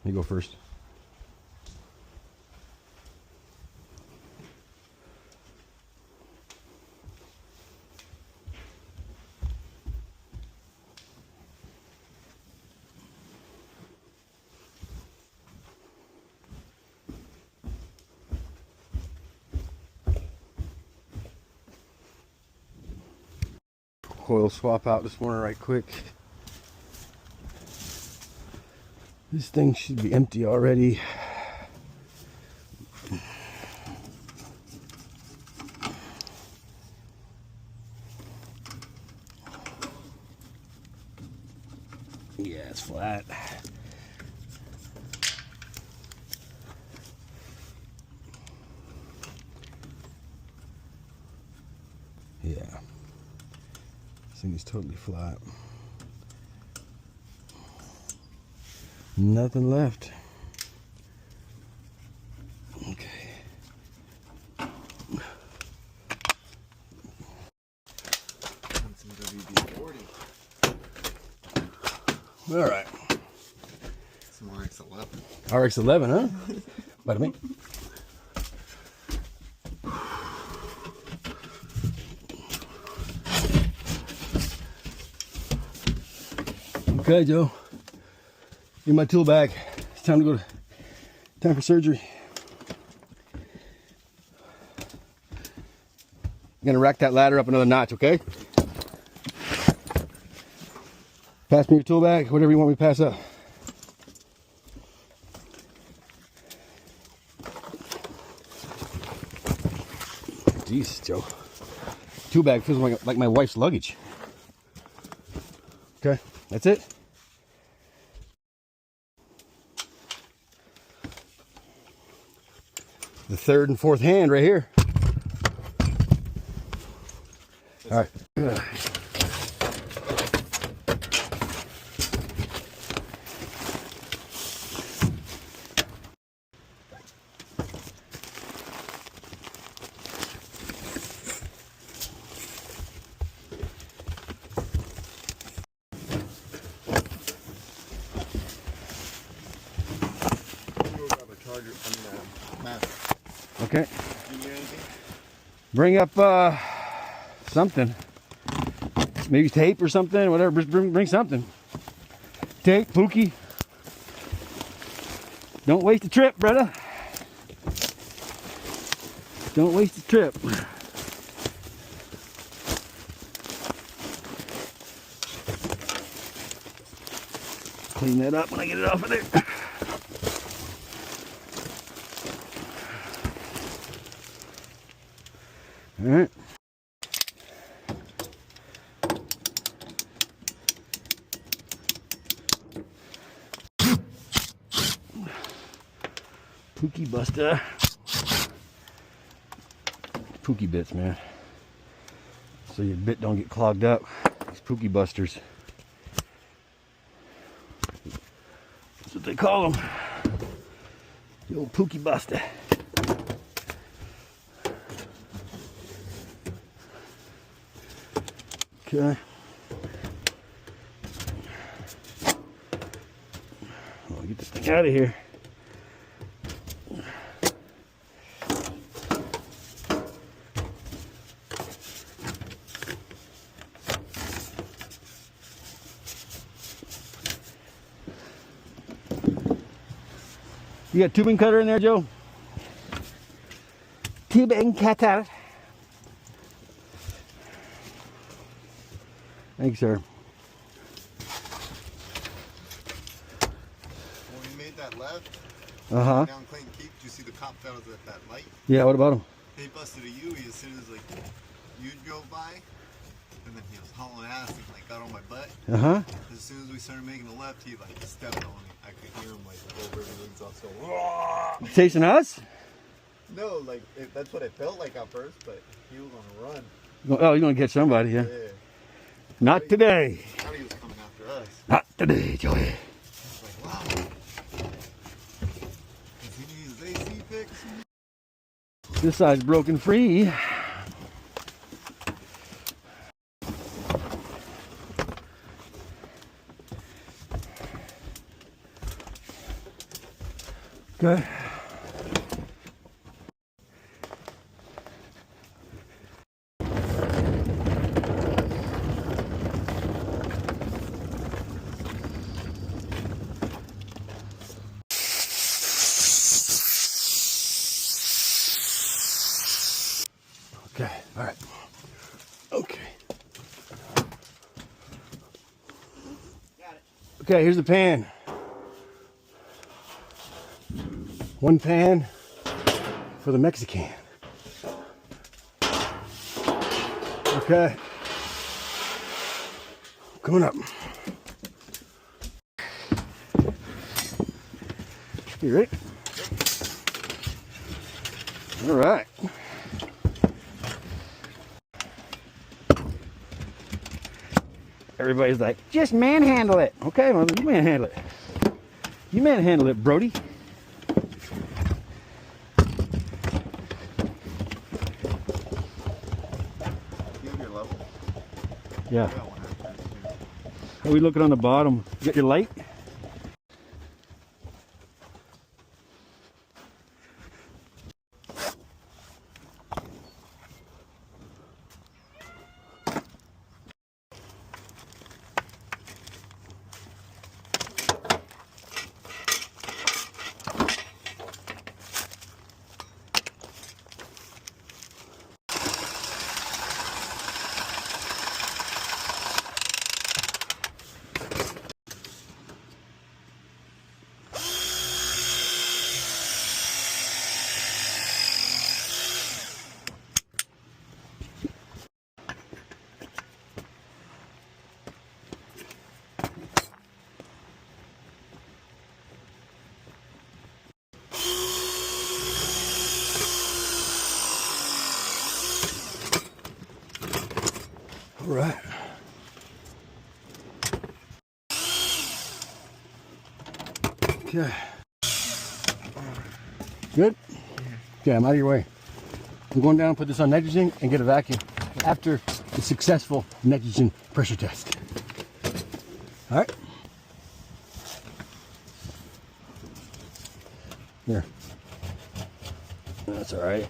You go first. Coil swap out this morning right quick. This thing should be empty already. Yeah, it's flat. Yeah. This thing is totally flat. Nothing left. Okay. Some WD-40. All right. Some RX-11. RX-11, huh? Bada bing. Okay, Joe. Get my tool bag. It's time to go. Time for surgery. I'm gonna rack that ladder up another notch, okay? Pass me your tool bag, whatever you want me to pass up. Jeez, Joe. Tool bag feels like my wife's luggage. Okay, that's it. The third and fourth hand right here. All right. Good. Okay. Bring up something. Maybe tape or something. Whatever. Bring something. Tape, Pookie. Don't waste the trip, brother. Don't waste the trip. Clean that up when I get it off of there. All right. Pookie Buster. Pookie bits, man. So your bit don't get clogged up. These Pookie Busters. That's what they call them. The old Pookie Buster. Okay. I'll get this thing out of here. You got a tubing cutter in there, Joe? Tubing cutter. Thanks, sir. When we made that left, Uh-huh. down Clayton Keep, did you see the cop that was at that light? Yeah, what about him? He busted a U. As soon as you drove by, and then he was hauling ass and got on my butt. Uh-huh. As soon as we started making a left, he stepped on it. I could hear him over the exhaust go. Chasing us? No, that's what it felt like at first, but he was on a run. Oh, you're gonna get somebody, yeah? Yeah. Not today. I thought he was coming after us. Not today, Joey. I was like, wow. Does he need his AC fixed? This side's broken free. Okay. Okay, all right. Okay. Okay, here's the pan. One pan for the Mexican. Okay. Coming up. You ready? All right. Everybody's like, just manhandle it. Okay, well, you manhandle it. You manhandle it, Brody. You have your level? Yeah. I got one after this, too. Are we looking on the bottom? You got your light? All right. Okay. Good? Okay, I'm out of your way. I'm going down and put this on nitrogen and get a vacuum after the successful nitrogen pressure test. All right? Here. That's all right.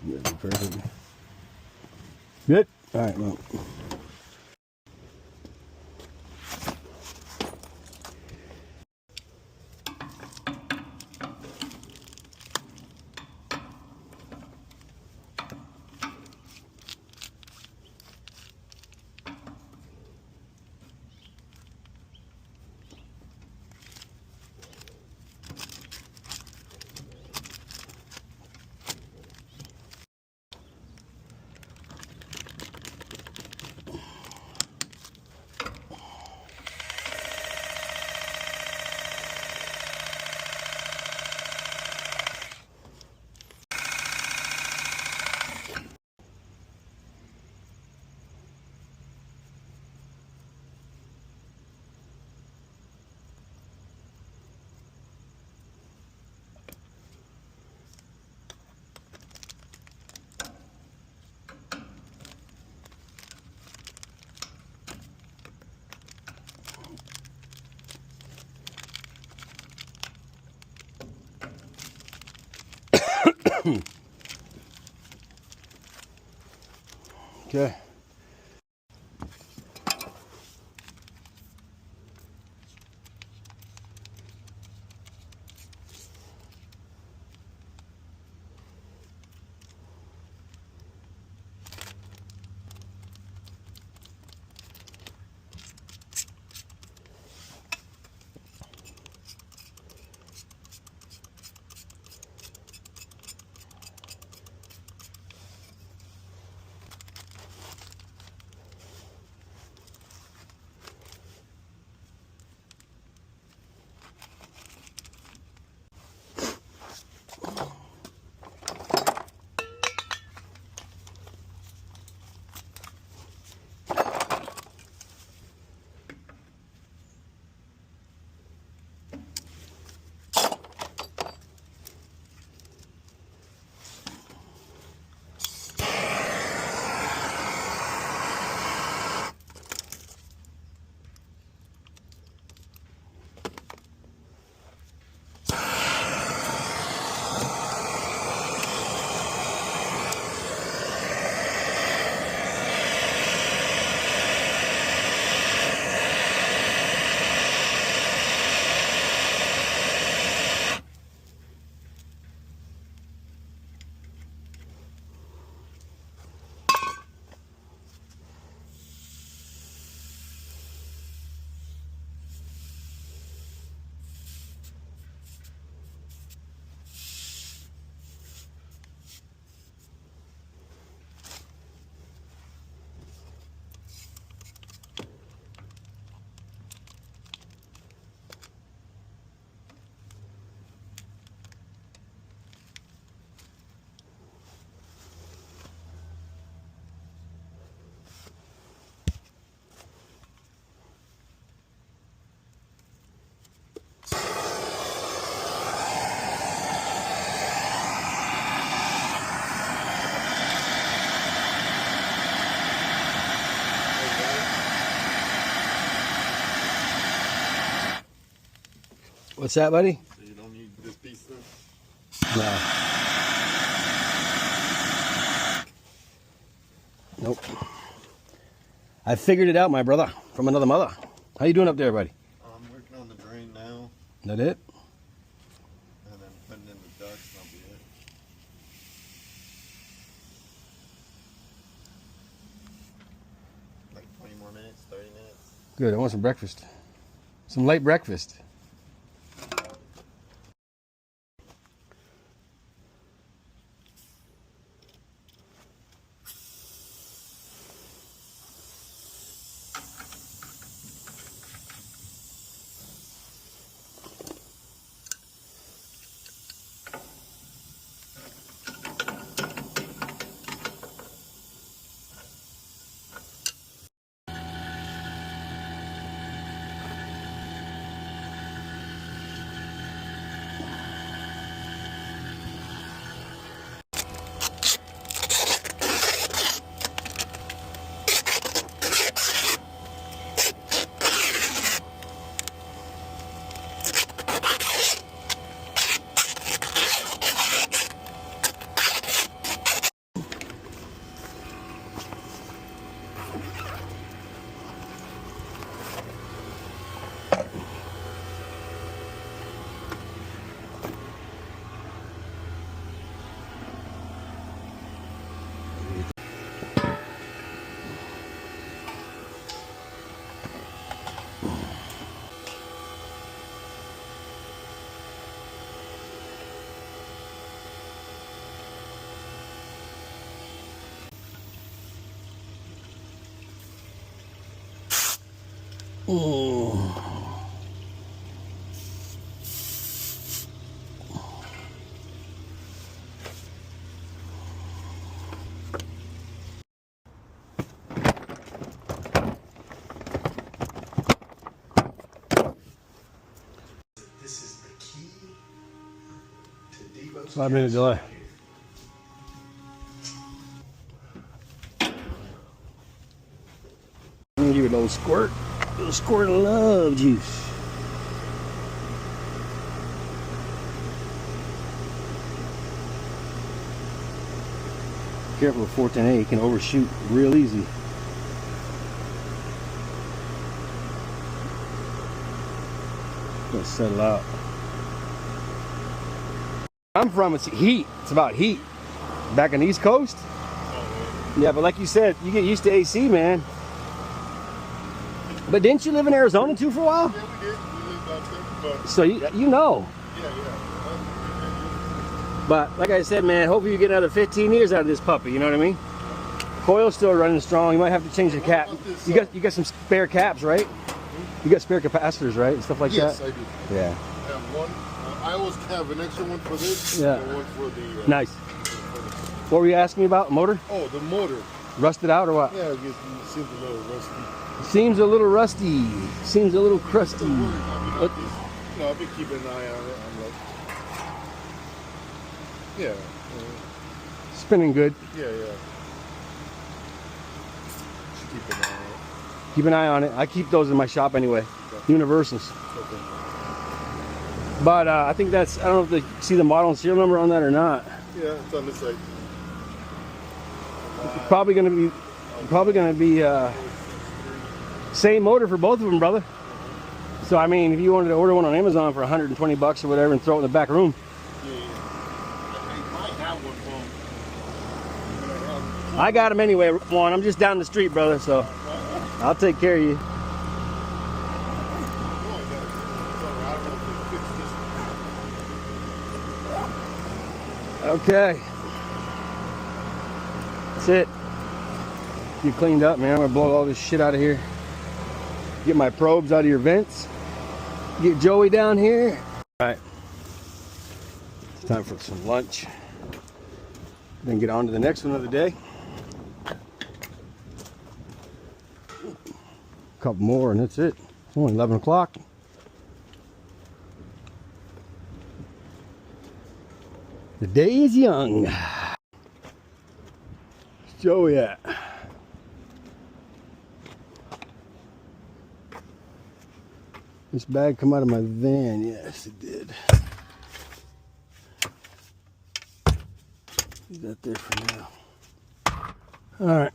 Good, perfect. Good? All right, well. Okay. What's that, buddy? So you don't need this piece then? No. Nope. I figured it out, my brother, from another mother. How you doing up there, buddy? I'm working on the drain now, That it? and then putting in the ducts, and that'll be it. Like 20 more minutes, 30 minutes. Good. I want some breakfast. Some late breakfast. This is the key to Devo's 5-minute delay. I'm gonna give it a little squirt of love juice. Careful with 410A, it can overshoot real easy. Gonna settle out. I'm from, it's heat. It's about heat. Back on the East Coast. Yeah, but like you said, you get used to AC, man. But didn't you live in Arizona too for a while? Yeah, we did. We lived out there, but So you know. yeah. But like I said, man, hopefully you get another 15 years out of this puppy. You know what I mean? Coil's still running strong. You might have to change the cap. about this, You got some spare caps, right? You got spare capacitors, right, and stuff like Yes, that. I do. Yeah. I have one. I always have an extra one for this. Yeah. And one for the. Nice. What were you asking me about? Motor? Oh, the motor. Rusted out or what? Yeah, it seems a little rusty. Seems a little rusty. Seems a little crusty. What? I've been keeping an eye on it. I'm like, yeah, Spinning good. yeah. Should keep an eye on it. Keep an eye on it. I keep those in my shop anyway. Universals. Okay. But I think that's, I don't know if they see the model and serial number on that or not. Yeah, it's on this side. Probably gonna be same motor for both of them, brother. So I mean, if you wanted to order one on Amazon for 120 bucks or whatever and throw it in the back room, Yeah. I might have one phone. I got them anyway. Juan, I'm just down the street, brother. So I'll take care of you. Okay, that's it. You cleaned up, man. I'm gonna blow all this shit out of here. Get my probes out of your vents. Get Joey down here. All right, it's time for some lunch. Then get on to the next one of the day. A couple more and that's it. It's only 11 o'clock. The day is young. Where's Joey at? This bag come out of my van? Yes, it did. Leave that there for now. All right.